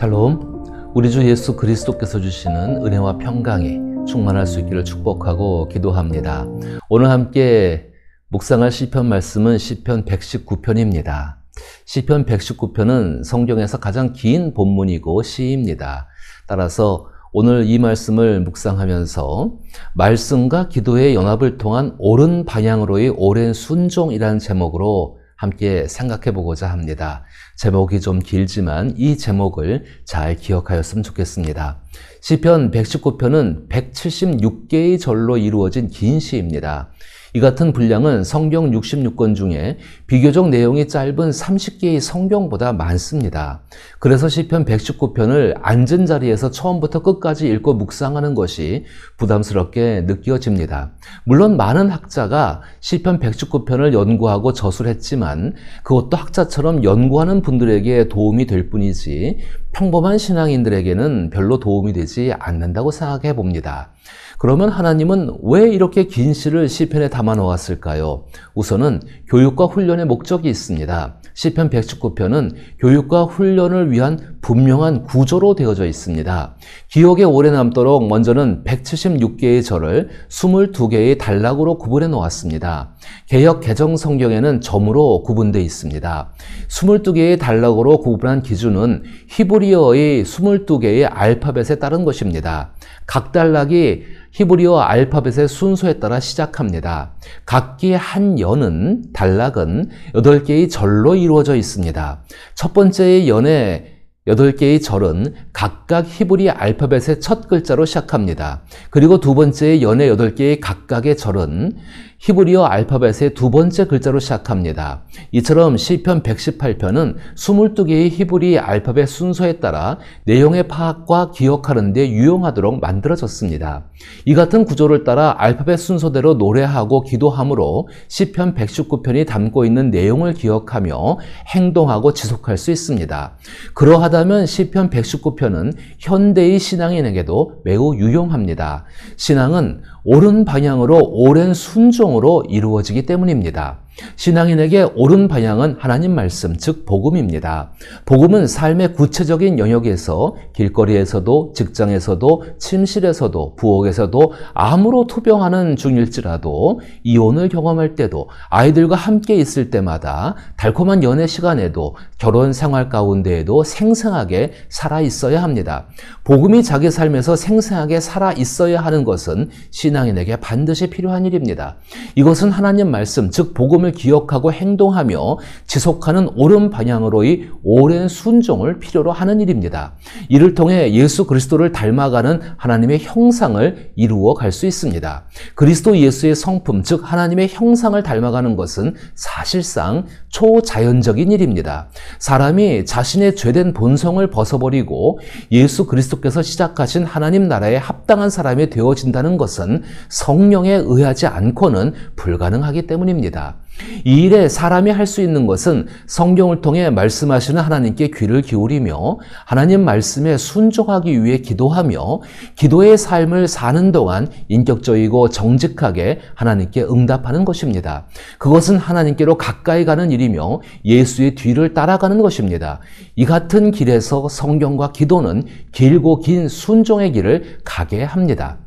샬롬. 우리 주 예수 그리스도께서 주시는 은혜와 평강이 충만할 수 있기를 축복하고 기도합니다. 오늘 함께 묵상할 시편 말씀은 시편 119편입니다. 시편 119편은 성경에서 가장 긴 본문이고 시입니다. 따라서 오늘 이 말씀을 묵상하면서 말씀과 기도의 연합을 통한 옳은 방향으로의 오랜 순종이라는 제목으로 함께 생각해 보고자 합니다. 제목이 좀 길지만 이 제목을 잘 기억하였으면 좋겠습니다. 시편 119편은 176개의 절로 이루어진 긴 시입니다. 이 같은 분량은 성경 66권 중에 비교적 내용이 짧은 30개의 성경보다 많습니다. 그래서 시편 119편을 앉은 자리에서 처음부터 끝까지 읽고 묵상하는 것이 부담스럽게 느껴집니다. 물론 많은 학자가 시편 119편을 연구하고 저술했지만 그것도 학자처럼 연구하는 분들에게 도움이 될 뿐이지 평범한 신앙인들에게는 별로 도움이 되지 않는다고 생각해 봅니다. 그러면 하나님은 왜 이렇게 긴 시를 시편에 담아 놓았을까요? 우선은 교육과 훈련의 목적이 있습니다. 시편 119편은 교육과 훈련을 위한 분명한 구조로 되어져 있습니다. 기억에 오래 남도록 먼저는 176개의 절을 22개의 단락으로 구분해 놓았습니다. 개역 개정 성경에는 점으로 구분되어 있습니다. 22개의 단락으로 구분한 기준은 히브리어의 22개의 알파벳에 따른 것입니다. 각 단락이 히브리어 알파벳의 순서에 따라 시작합니다. 각기 한 연은, 단락은 8개의 절로 이루어져 있습니다. 첫 번째의 연의 8개의 절은 각각 히브리 알파벳의 첫 글자로 시작합니다. 그리고 두 번째의 연의 8개의 각각의 절은 히브리어 알파벳의 두 번째 글자로 시작합니다. 이처럼 시편 118편은 22개의 히브리 알파벳 순서에 따라 내용의 파악과 기억하는 데 유용하도록 만들어졌습니다. 이 같은 구조를 따라 알파벳 순서대로 노래하고 기도함으로 시편 119편이 담고 있는 내용을 기억하며 행동하고 지속할 수 있습니다. 그러하다면 시편 119편은 현대의 신앙인에게도 매우 유용합니다. 신앙은 옳은 방향으로 오랜 순종으로 이루어지기 때문입니다. 신앙인에게 옳은 방향은 하나님 말씀, 즉 복음입니다. 복음은 삶의 구체적인 영역에서 길거리에서도 직장에서도 침실에서도 부엌에서도 암으로 투병하는 중일지라도 이혼을 경험할 때도 아이들과 함께 있을 때마다 달콤한 연애 시간에도 결혼 생활 가운데에도 생생하게 살아 있어야 합니다. 복음이 자기 삶에서 생생하게 살아 있어야 하는 것은 신앙인에게 반드시 필요한 일입니다. 이것은 하나님 말씀, 즉 복음을 기억하고 행동하며 지속하는 옳은 방향으로의 오랜 순종을 필요로 하는 일입니다. 이를 통해 예수 그리스도를 닮아가는 하나님의 형상을 이루어 갈 수 있습니다. 그리스도 예수의 성품, 즉 하나님의 형상을 닮아가는 것은 사실상 초자연적인 일입니다. 사람이 자신의 죄된 본성을 벗어버리고 예수 그리스도께서 시작하신 하나님 나라에 합당한 사람이 되어진다는 것은 성령에 의하지 않고는 불가능하기 때문입니다. 이 일에 사람이 할 수 있는 것은 성경을 통해 말씀하시는 하나님께 귀를 기울이며 하나님 말씀에 순종하기 위해 기도하며 기도의 삶을 사는 동안 인격적이고 정직하게 하나님께 응답하는 것입니다. 그것은 하나님께로 가까이 가는 일이며 예수의 뒤를 따라가는 것입니다. 이 같은 길에서 성경과 기도는 길고 긴 순종의 길을 가게 합니다.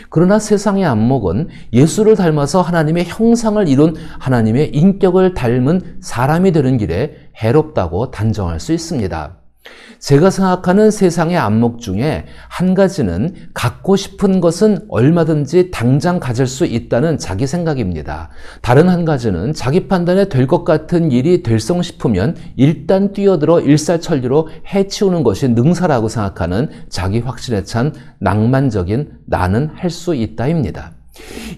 그러나 세상의 안목은 예수를 닮아서 하나님의 형상을 이룬 하나님의 인격을 닮은 사람이 되는 길에 해롭다고 단정할 수 있습니다. 제가 생각하는 세상의 안목 중에 한 가지는 갖고 싶은 것은 얼마든지 당장 가질 수 있다는 자기 생각입니다. 다른 한 가지는 자기 판단에 될 것 같은 일이 될성 싶으면 일단 뛰어들어 일사천리로 해치우는 것이 능사라고 생각하는 자기 확신에 찬 낭만적인 나는 할 수 있다입니다.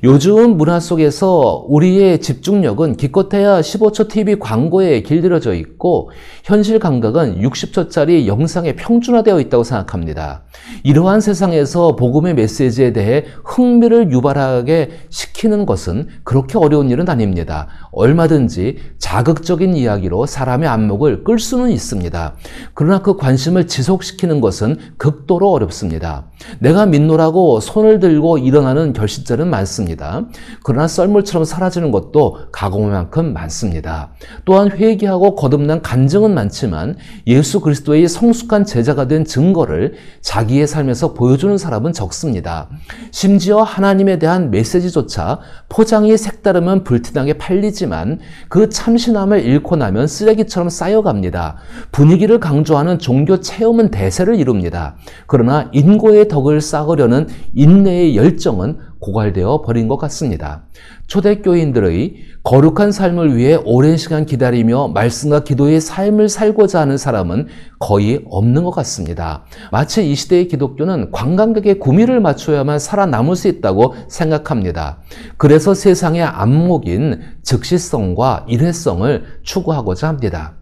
요즘 문화 속에서 우리의 집중력은 기껏해야 15초 TV 광고에 길들여져 있고 현실 감각은 60초짜리 영상에 평준화되어 있다고 생각합니다. 이러한 세상에서 복음의 메시지에 대해 흥미를 유발하게 시키는 것은 그렇게 어려운 일은 아닙니다. 얼마든지 자극적인 이야기로 사람의 안목을 끌 수는 있습니다. 그러나 그 관심을 지속시키는 것은 극도로 어렵습니다. 내가 믿노라고 손을 들고 일어나는 결실자는 때는 많습니다. 그러나 썰물처럼 사라지는 것도 가공만큼 많습니다. 또한 회개하고 거듭난 간증은 많지만 예수 그리스도의 성숙한 제자가 된 증거를 자기의 삶에서 보여주는 사람은 적습니다. 심지어 하나님에 대한 메시지조차 포장이 색다르면 불티나게 팔리지만 그 참신함을 잃고 나면 쓰레기처럼 쌓여갑니다. 분위기를 강조하는 종교 체험은 대세를 이룹니다. 그러나 인고의 덕을 쌓으려는 인내의 열정은 고갈되어 버린 것 같습니다. 초대교인들의 거룩한 삶을 위해 오랜 시간 기다리며 말씀과 기도의 삶을 살고자 하는 사람은 거의 없는 것 같습니다. 마치 이 시대의 기독교는 관광객의 구미를 맞춰야만 살아남을 수 있다고 생각합니다. 그래서 세상의 안목인 즉시성과 일회성을 추구하고자 합니다.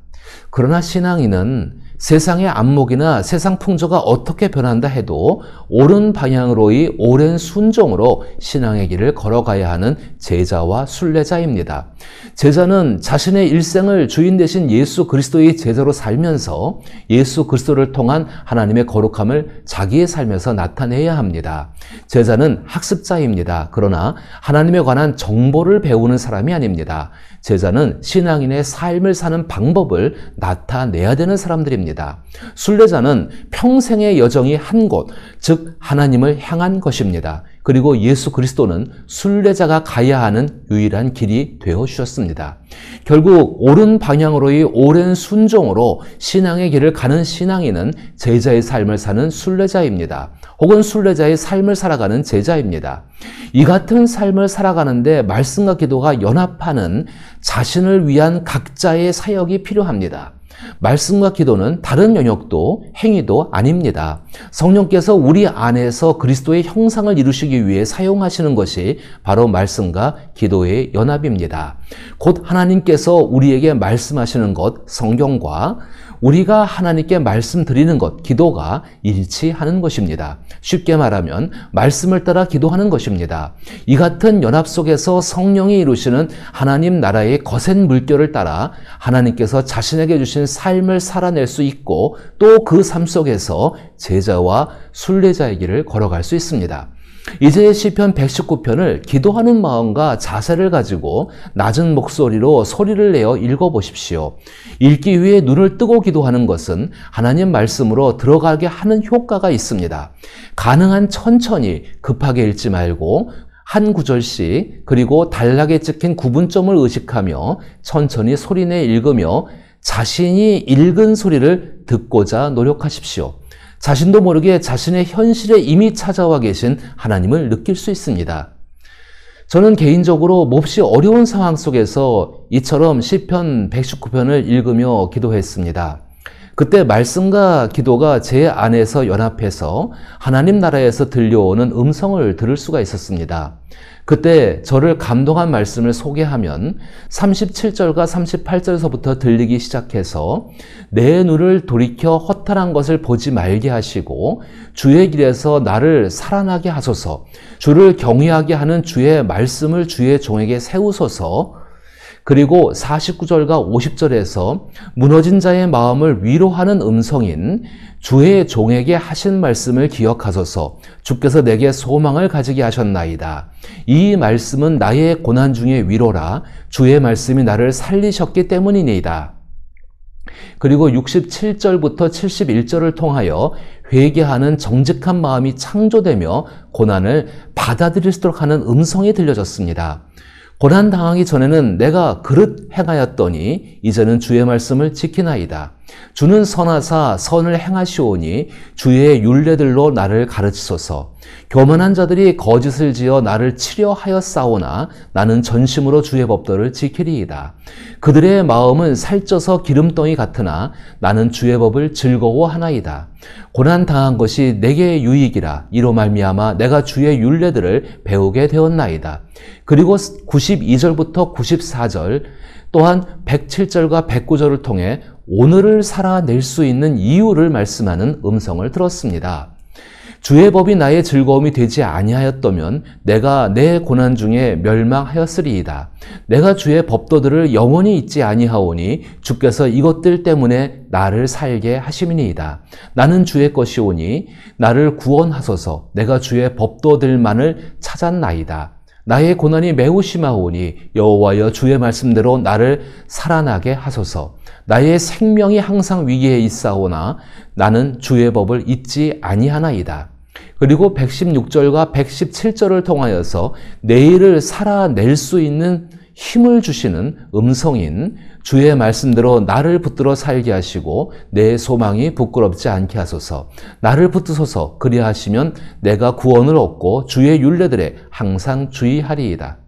그러나 신앙인은 세상의 안목이나 세상 풍조가 어떻게 변한다 해도 옳은 방향으로의 오랜 순종으로 신앙의 길을 걸어가야 하는 제자와 순례자입니다. 제자는 자신의 일생을 주인 되신 예수 그리스도의 제자로 살면서 예수 그리스도를 통한 하나님의 거룩함을 자기의 삶에서 나타내야 합니다. 제자는 학습자입니다. 그러나 하나님에 관한 정보를 배우는 사람이 아닙니다. 제자는 신앙인의 삶을 사는 방법을 나타내야 되는 사람들입니다. 순례자는 평생의 여정이 한 곳, 즉 하나님을 향한 것입니다. 그리고 예수 그리스도는 순례자가 가야 하는 유일한 길이 되어주셨습니다. 결국 옳은 방향으로의 오랜 순종으로 신앙의 길을 가는 신앙인은 제자의 삶을 사는 순례자입니다. 혹은 순례자의 삶을 살아가는 제자입니다. 이 같은 삶을 살아가는데 말씀과 기도가 연합하는 자신을 위한 각자의 사역이 필요합니다. 말씀과 기도는 다른 영역도 행위도 아닙니다. 성령께서 우리 안에서 그리스도의 형상을 이루시기 위해 사용하시는 것이 바로 말씀과 기도의 연합입니다. 곧 하나님께서 우리에게 말씀하시는 것, 성경과 우리가 하나님께 말씀드리는 것, 기도가 일치하는 것입니다. 쉽게 말하면 말씀을 따라 기도하는 것입니다. 이 같은 연합 속에서 성령이 이루시는 하나님 나라의 거센 물결을 따라 하나님께서 자신에게 주신 삶을 살아낼 수 있고 또 그 삶 속에서 제자와 순례자의 길을 걸어갈 수 있습니다. 이제 시편 119편을 기도하는 마음과 자세를 가지고 낮은 목소리로 소리를 내어 읽어보십시오. 읽기 위해 눈을 뜨고 기도하는 것은 하나님 말씀으로 들어가게 하는 효과가 있습니다. 가능한 천천히 급하게 읽지 말고 한 구절씩 그리고 단락에 찍힌 구분점을 의식하며 천천히 소리내 읽으며 자신이 읽은 소리를 듣고자 노력하십시오. 자신도 모르게 자신의 현실에 이미 찾아와 계신 하나님을 느낄 수 있습니다. 저는 개인적으로 몹시 어려운 상황 속에서 이처럼 시편 119편을 읽으며 기도했습니다. 그때 말씀과 기도가 제 안에서 연합해서 하나님 나라에서 들려오는 음성을 들을 수가 있었습니다. 그때 저를 감동한 말씀을 소개하면 37절과 38절에서부터 들리기 시작해서 내 눈을 돌이켜 허탈한 것을 보지 말게 하시고 주의 길에서 나를 살아나게 하소서, 주를 경외하게 하는 주의 말씀을 주의 종에게 세우소서. 그리고 49절과 50절에서 무너진 자의 마음을 위로하는 음성인 주의 종에게 하신 말씀을 기억하소서, 주께서 내게 소망을 가지게 하셨나이다. 이 말씀은 나의 고난 중의 위로라. 주의 말씀이 나를 살리셨기 때문이니이다. 그리고 67절부터 71절을 통하여 회개하는 정직한 마음이 창조되며 고난을 받아들일 수 있도록 하는 음성이 들려졌습니다. 고난 당하기 전에는 내가 그릇 행하였더니 이제는 주의 말씀을 지키나이다. 주는 선하사 선을 행하시오니 주의 율례들로 나를 가르치소서. 교만한 자들이 거짓을 지어 나를 치려하였사오나 나는 전심으로 주의 법도를 지키리이다. 그들의 마음은 살쪄서 기름덩이 같으나 나는 주의 법을 즐거워하나이다. 고난 당한 것이 내게 유익이라. 이로 말미암아 내가 주의 율례들을 배우게 되었나이다. 그리고 92절부터 94절 또한 107절과 109절을 통해 오늘을 살아낼 수 있는 이유를 말씀하는 음성을 들었습니다. 주의 법이 나의 즐거움이 되지 아니하였다면 내가 내 고난 중에 멸망하였으리이다. 내가 주의 법도들을 영원히 잊지 아니하오니 주께서 이것들 때문에 나를 살게 하심이니이다. 나는 주의 것이오니 나를 구원하소서. 내가 주의 법도들만을 찾았나이다. 나의 고난이 매우 심하오니 여호와여 주의 말씀대로 나를 살아나게 하소서. 나의 생명이 항상 위기에 있사오나 나는 주의 법을 잊지 아니하나이다. 그리고 116절과 117절을 통하여서 내일을 살아낼 수 있는 힘을 주시는 음성인 주의 말씀대로 나를 붙들어 살게 하시고 내 소망이 부끄럽지 않게 하소서. 나를 붙드소서. 그리하시면 내가 구원을 얻고 주의 율례들에 항상 주의하리이다.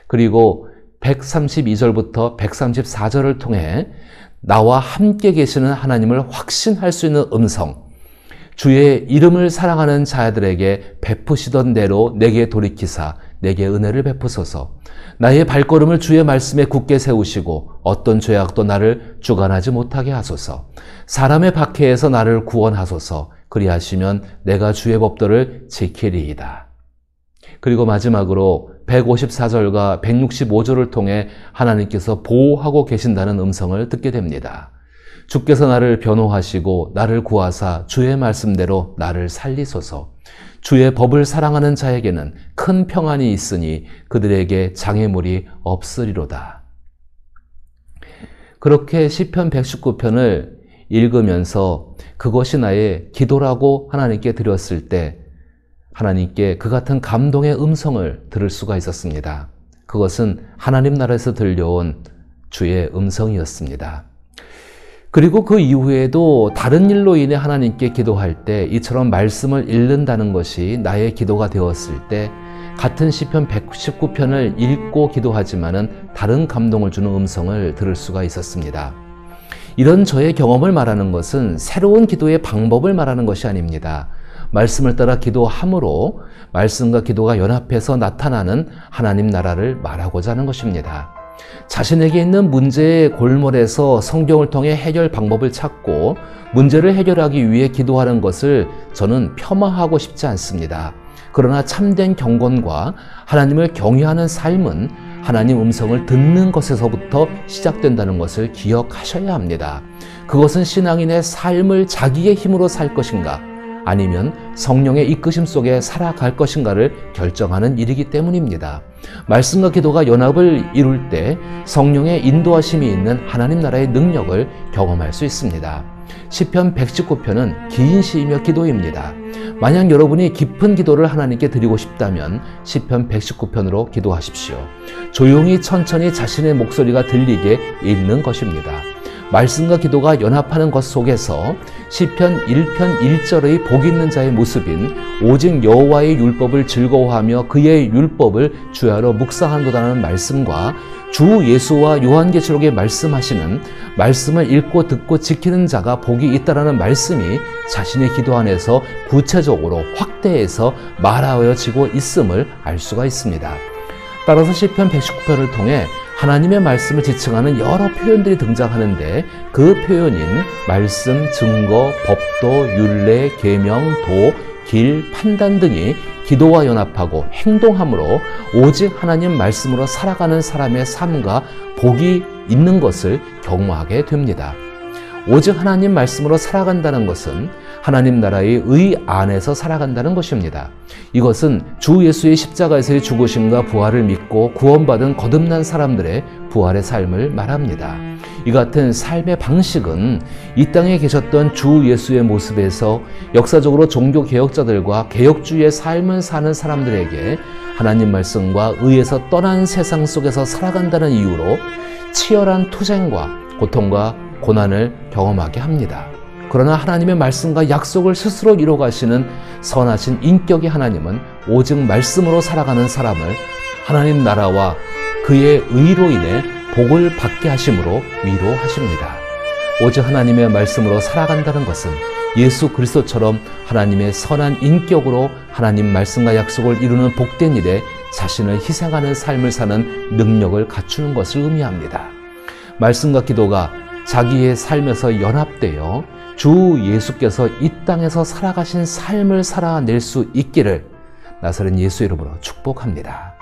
그리고 132절부터 134절을 통해 나와 함께 계시는 하나님을 확신할 수 있는 음성, 주의 이름을 사랑하는 자들에게 베푸시던 대로 내게 돌이키사 내게 은혜를 베푸소서. 나의 발걸음을 주의 말씀에 굳게 세우시고 어떤 죄악도 나를 주관하지 못하게 하소서. 사람의 박해에서 나를 구원하소서. 그리하시면 내가 주의 법도를 지키리이다. 그리고 마지막으로 154절과 165절을 통해 하나님께서 보호하고 계신다는 음성을 듣게 됩니다. 주께서 나를 변호하시고 나를 구하사 주의 말씀대로 나를 살리소서. 주의 법을 사랑하는 자에게는 큰 평안이 있으니 그들에게 장애물이 없으리로다. 그렇게 시편 119편을 읽으면서 그것이 나의 기도라고 하나님께 드렸을 때 하나님께 그 같은 감동의 음성을 들을 수가 있었습니다. 그것은 하나님 나라에서 들려온 주의 음성이었습니다. 그리고 그 이후에도 다른 일로 인해 하나님께 기도할 때 이처럼 말씀을 읽는다는 것이 나의 기도가 되었을 때 같은 시편 119편을 읽고 기도하지만은 다른 감동을 주는 음성을 들을 수가 있었습니다. 이런 저의 경험을 말하는 것은 새로운 기도의 방법을 말하는 것이 아닙니다. 말씀을 따라 기도함으로 말씀과 기도가 연합해서 나타나는 하나님 나라를 말하고자 하는 것입니다. 자신에게 있는 문제의 골몰에서 성경을 통해 해결 방법을 찾고 문제를 해결하기 위해 기도하는 것을 저는 폄하하고 싶지 않습니다. 그러나 참된 경건과 하나님을 경외하는 삶은 하나님 음성을 듣는 것에서부터 시작된다는 것을 기억하셔야 합니다. 그것은 신앙인의 삶을 자기의 힘으로 살 것인가 아니면 성령의 이끄심 속에 살아갈 것인가를 결정하는 일이기 때문입니다. 말씀과 기도가 연합을 이룰 때 성령의 인도하심이 있는 하나님 나라의 능력을 경험할 수 있습니다. 시편 119편은 긴 시이며 기도입니다. 만약 여러분이 깊은 기도를 하나님께 드리고 싶다면 시편 119편으로 기도하십시오. 조용히 천천히 자신의 목소리가 들리게 읽는 것입니다. 말씀과 기도가 연합하는 것 속에서 시편 1편 1절의 복 있는 자의 모습인 오직 여호와의 율법을 즐거워하며 그의 율법을 주야로 묵상한도다라는 말씀과 주 예수와 요한계시록에 말씀하시는 말씀을 읽고 듣고 지키는 자가 복이 있다라는 말씀이 자신의 기도 안에서 구체적으로 확대해서 말하여지고 있음을 알 수가 있습니다. 따라서 시편 119편을 통해 하나님의 말씀을 지칭하는 여러 표현들이 등장하는데 그 표현인 말씀, 증거, 법도, 율례, 계명, 도, 길, 판단 등이 기도와 연합하고 행동함으로 오직 하나님 말씀으로 살아가는 사람의 삶과 복이 있는 것을 경험하게 됩니다. 오직 하나님 말씀으로 살아간다는 것은 하나님 나라의 의 안에서 살아간다는 것입니다. 이것은 주 예수의 십자가에서의 죽으심과 부활을 믿고 구원받은 거듭난 사람들의 부활의 삶을 말합니다. 이 같은 삶의 방식은 이 땅에 계셨던 주 예수의 모습에서 역사적으로 종교개혁자들과 개혁주의의 삶을 사는 사람들에게 하나님 말씀과 의에서 떠난 세상 속에서 살아간다는 이유로 치열한 투쟁과 고통과 고난을 경험하게 합니다. 그러나 하나님의 말씀과 약속을 스스로 이뤄가시는 선하신 인격의 하나님은 오직 말씀으로 살아가는 사람을 하나님 나라와 그의 의로 인해 복을 받게 하심으로 위로하십니다. 오직 하나님의 말씀으로 살아간다는 것은 예수 그리스도처럼 하나님의 선한 인격으로 하나님 말씀과 약속을 이루는 복된 일에 자신을 희생하는 삶을 사는 능력을 갖추는 것을 의미합니다. 말씀과 기도가 자기의 삶에서 연합되어 주 예수께서 이 땅에서 살아가신 삶을 살아낼 수 있기를 나사렛 예수 이름으로 축복합니다.